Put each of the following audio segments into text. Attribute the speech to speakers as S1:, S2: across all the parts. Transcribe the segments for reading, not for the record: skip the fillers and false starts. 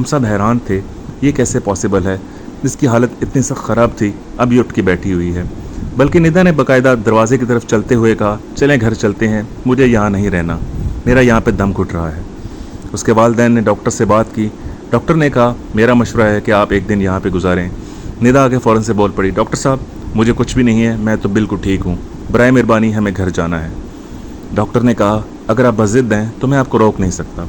S1: ہم سب حیران تھے، یہ کیسے پاسبل ہے؟ جس کی حالت اتنی سخت خراب تھی اب یہ اٹھ کے بیٹھی ہوئی ہے۔ بلکہ ندا نے باقاعدہ دروازے کی طرف چلتے ہوئے کہا، چلیں گھر چلتے ہیں، مجھے یہاں نہیں رہنا، میرا یہاں پہ دم گھٹ رہا ہے۔ اس کے والدین نے ڈاکٹر سے بات کی۔ ڈاکٹر نے کہا، میرا مشورہ ہے کہ آپ ایک دن یہاں پہ گزاریں۔ ندا آگے فوراً سے بول پڑی، ڈاکٹر صاحب مجھے کچھ بھی نہیں ہے، میں تو بالکل ٹھیک ہوں، برائے مہربانی ہمیں گھر جانا ہے۔ ڈاکٹر نے کہا، اگر آپ بضد ہیں تو میں آپ کو روک نہیں سکتا۔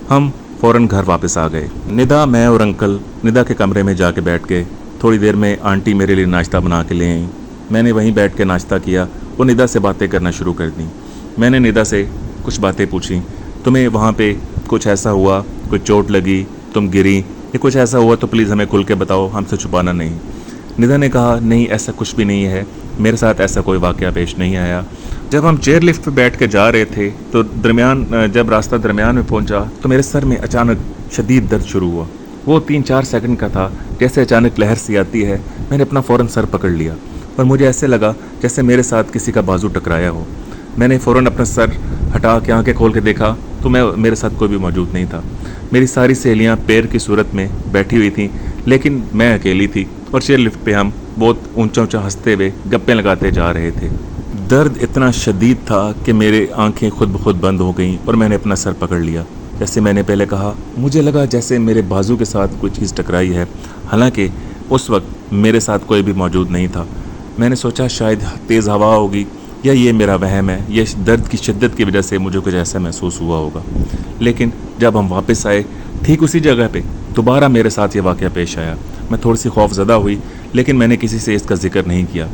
S1: ہم فوراً گھر واپس آ گئے۔ ندا، میں اور انکل ندا کے کمرے میں جا کے بیٹھ گئے۔ تھوڑی دیر میں آنٹی میرے لیے ناشتہ بنا کے لے آئیں۔ میں نے وہیں بیٹھ کے ناشتہ کیا اور ندا سے باتیں کرنا شروع کر دیں۔ میں نے ندا سے کچھ باتیں پوچھیں، تمہیں وہاں پہ کچھ ایسا ہوا، کوئی چوٹ لگی، تم گری، یا کچھ ایسا ہوا تو پلیز ہمیں کھل کے بتاؤ، ہم سے چھپانا نہیں۔ ندا نے کہا، نہیں ایسا کچھ بھی نہیں ہے، میرے ساتھ ایسا کوئی واقعہ پیش نہیں آیا۔ جب ہم چیئر لفٹ پہ بیٹھ کے جا رہے تھے تو جب راستہ درمیان میں پہنچا تو میرے سر میں اچانک شدید درد شروع ہوا۔ وہ 3-4 سیکنڈ کا تھا، جیسے اچانک لہر سی آتی ہے۔ میں نے اپنا فوراً سر پکڑ لیا اور مجھے ایسے لگا جیسے میرے ساتھ کسی کا بازو ٹکرایا ہو۔ میں نے فوراً اپنا سر ہٹا کے آنکھیں کھول کے دیکھا تو میرے ساتھ کوئی بھی موجود نہیں تھا۔ میری ساری سہیلیاں پیر کی صورت میں بیٹھی ہوئی تھیں، لیکن میں اکیلی تھی اور چیئر لفٹ پہ ہم بہت اونچا اونچا ہنستے ہوئے گپیں لگاتے جا رہے تھے۔ درد اتنا شدید تھا کہ میرے آنکھیں خود بخود بند ہو گئیں اور میں نے اپنا سر پکڑ لیا۔ جیسے میں نے پہلے کہا، مجھے لگا جیسے میرے بازو کے ساتھ کوئی چیز ٹکرائی ہے، حالانکہ اس وقت میرے ساتھ کوئی بھی موجود نہیں تھا۔ میں نے سوچا شاید تیز ہوا ہوگی یا یہ میرا وہم ہے، یہ درد کی شدت کی وجہ سے مجھے کچھ ایسا محسوس ہوا ہوگا۔ لیکن جب ہم واپس آئے ٹھیک اسی جگہ پہ دوبارہ میرے ساتھ یہ واقعہ پیش آیا۔ میں تھوڑی سی خوف زدہ ہوئی، لیکن میں نے کسی سے اس کا ذکر نہیں کیا۔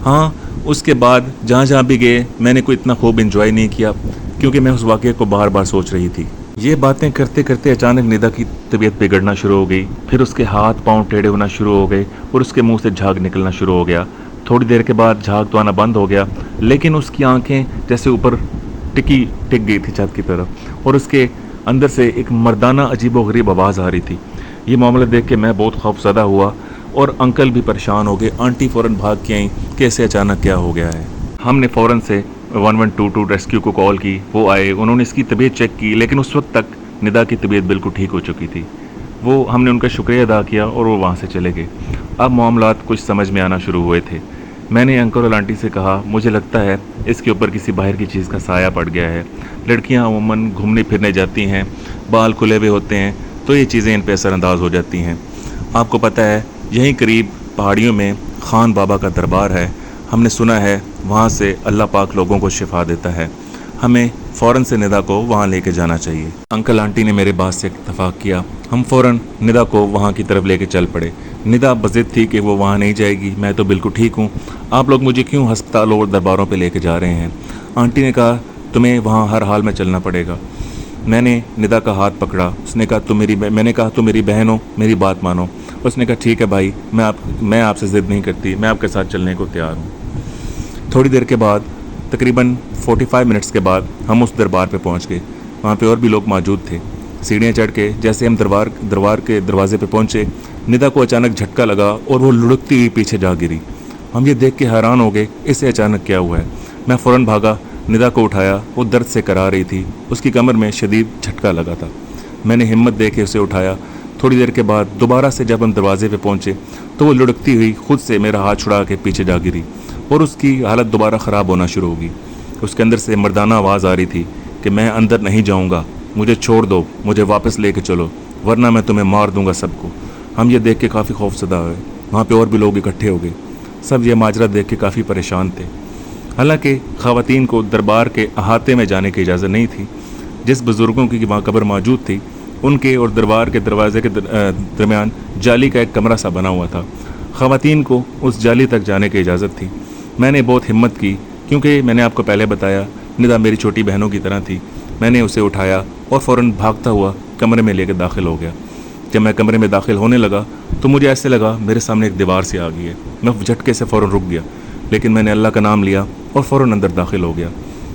S1: ہاں، اس کے بعد جہاں بھی گئے میں نے کوئی اتنا خوب انجوائے نہیں کیا، کیونکہ میں اس واقعے کو بار بار سوچ رہی تھی۔ یہ باتیں کرتے کرتے اچانک ندا کی طبیعت بگڑنا شروع ہو گئی، پھر اس کے ہاتھ پاؤں ٹیڑھے ہونا شروع ہو گئے اور اس کے منہ سے جھاگ نکلنا شروع ہو گیا۔ تھوڑی دیر کے بعد جھاگ تو آنا بند ہو گیا، لیکن اس کی آنکھیں جیسے اوپر ٹک گئی تھی چھت کی طرف، اور اس کے اندر سے ایک مردانہ عجیب و غریب آواز آ رہی تھی۔ یہ معاملہ دیکھ کے میں بہت خوف زدہ ہوا اور انکل بھی پریشان ہو گئے۔ آنٹی فوراً بھاگ کے آئیں کہ ایسے اچانک کیا ہو گیا ہے۔ ہم نے فوراً سے 1122 ریسکیو کو کال کی، وہ آئے، انہوں نے اس کی طبیعت چیک کی، لیکن اس وقت تک ندا کی طبیعت بالکل ٹھیک ہو چکی تھی۔ ہم نے ان کا شکریہ ادا کیا اور وہ وہاں سے چلے گئے۔ اب معاملات کچھ سمجھ میں آنا شروع ہوئے تھے۔ میں نے انکل اور آنٹی سے کہا، مجھے لگتا ہے اس کے اوپر کسی باہر کی چیز کا سایہ پڑ گیا ہے۔ لڑکیاں عموماً گھومنے پھرنے جاتی ہیں، بال کھلے ہوئے ہوتے ہیں تو یہ چیزیں ان پہ اثر انداز ہو جاتی ہیں۔ آپ کو پتہ ہے یہیں قریب پہاڑیوں میں خان بابا کا دربار ہے، ہم نے سنا ہے وہاں سے اللہ پاک لوگوں کو شفا دیتا ہے، ہمیں فوراً سے ندا کو وہاں لے کے جانا چاہیے۔ انکل آنٹی نے میرے بات سے اتفاق کیا، ہم فوراً ندا کو وہاں کی طرف لے کے چل پڑے۔ ندا بضد تھی کہ وہ وہاں نہیں جائے گی، میں تو بالکل ٹھیک ہوں، آپ لوگ مجھے کیوں ہسپتال اور درباروں پہ لے کے جا رہے ہیں؟ آنٹی نے کہا، تمہیں وہاں ہر حال میں چلنا پڑے گا۔ میں نے ندا کا ہاتھ پکڑا، اس نے کہا میں نے کہا تم میری بہن ہو، میری بات مانو۔ اس نے کہا ٹھیک ہے بھائی، میں آپ سے ضد نہیں کرتی، میں آپ کے ساتھ چلنے کو تیار ہوں۔ تھوڑی دیر کے بعد، تقریباً 45 منٹس کے بعد ہم اس دربار پہ پہنچ گئے۔ وہاں پہ اور بھی لوگ موجود تھے۔ سیڑھیاں چڑھ کے جیسے ہم دربار کے دروازے پہ پہنچے، ندا کو اچانک جھٹکا لگا اور وہ لڑکتی ہوئی پیچھے جا گری۔ ہم یہ دیکھ کے حیران ہو گئے، اسے اچانک کیا ہوا ہے؟ میں فوراً بھاگا، ندا کو اٹھایا، وہ درد سے کرا رہی تھی، اس کی کمر میں شدید جھٹکا لگا تھا۔ میں نے ہمت دے کے اسے اٹھایا۔ تھوڑی دیر کے بعد دوبارہ سے جب ہم دروازے پہ پہنچے تو وہ لڑکتی ہوئی خود سے میرا ہاتھ چھڑا کے پیچھے جا گری اور اس کی حالت دوبارہ خراب ہونا شروع ہو گئی۔ اس کے اندر سے مردانہ آواز آ رہی تھی کہ میں اندر نہیں جاؤں گا، مجھے چھوڑ دو، مجھے واپس لے کے چلو، ورنہ میں تمہیں مار دوں گا سب کو۔ ہم یہ دیکھ کے کافی خوف زدہ ہوئے۔ وہاں پہ اور بھی لوگ اکٹھے ہو گئے، سب یہ ماجرا دیکھ کے کافی پریشان تھے۔ حالانکہ خواتین کو دربار کے احاطے میں جانے کی اجازت نہیں تھی۔ جس بزرگوں کی وہاں قبر موجود تھی، ان کے اور دربار کے دروازے کے درمیان جالی کا ایک کمرہ سا بنا ہوا تھا، خواتین کو اس جالی تک جانے کی اجازت تھی۔ میں نے بہت ہمت کی، کیونکہ میں نے آپ کو پہلے بتایا ندا میری چھوٹی بہنوں کی طرح تھی۔ میں نے اسے اٹھایا اور فوراً بھاگتا ہوا کمرے میں لے کے داخل ہو گیا۔ جب میں کمرے میں داخل ہونے لگا تو مجھے ایسے لگا میرے سامنے ایک دیوار سی آ گئی ہے۔ میں جھٹکے سے فوراً رک گیا، لیکن میں نے اللہ کا نام لیا اور فوراً اندر داخل ہو گیا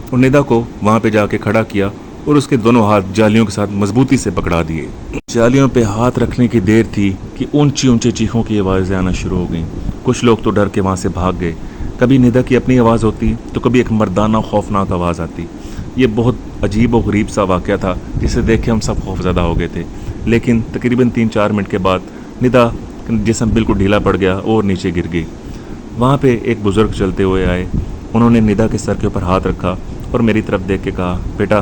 S1: اور ندا کو وہاں پہ جا کے کھڑا کیا اور اس کے دونوں ہاتھ جالیوں کے ساتھ مضبوطی سے پکڑا دیے۔ جالیوں پہ ہاتھ رکھنے کی دیر تھی کہ اونچی چیخوں کی آوازیں آنا شروع ہو گئیں۔ کچھ لوگ تو ڈر کے وہاں سے بھاگ گئے۔ کبھی ندا کی اپنی آواز ہوتی تو کبھی ایک مردانہ خوفناک آواز آتی۔ یہ بہت عجیب و غریب سا واقعہ تھا جسے دیکھ کے ہم سب خوف زدہ ہو گئے تھے۔ لیکن تقریباً 3-4 منٹ کے بعد ندا جسم بالکل ڈھیلا پڑ گیا اور نیچے گر گئی۔ وہاں پہ ایک بزرگ چلتے ہوئے آئے، انہوں نے ندا کے سر کے اوپر ہاتھ رکھا اور میری طرف دیکھ کے کہا، بیٹا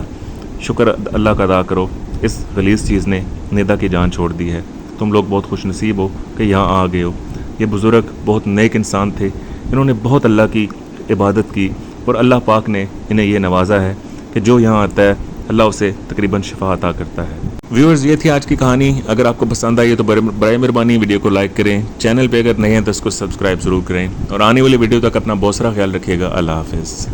S1: شکر اللہ کا ادا کرو، اس غلیظ چیز نے ندا کی جان چھوڑ دی ہے، تم لوگ بہت خوش نصیب ہو کہ یہاں آ گئے ہو۔ یہ بزرگ بہت نیک انسان تھے، انہوں نے بہت اللہ کی عبادت کی اور اللہ پاک نے انہیں یہ نوازا ہے کہ جو یہاں آتا ہے اللہ اسے تقریباً شفا عطا کرتا ہے۔ ویورز، یہ تھی آج کی کہانی۔ اگر آپ کو پسند آئی ہے تو برائے مہربانی ویڈیو کو لائک کریں، چینل پہ اگر نئے ہیں تو اس کو سبسکرائب ضرور کریں، اور آنے والی ویڈیو تک اپنا بہت سارا خیال رکھیے گا۔ اللہ حافظ۔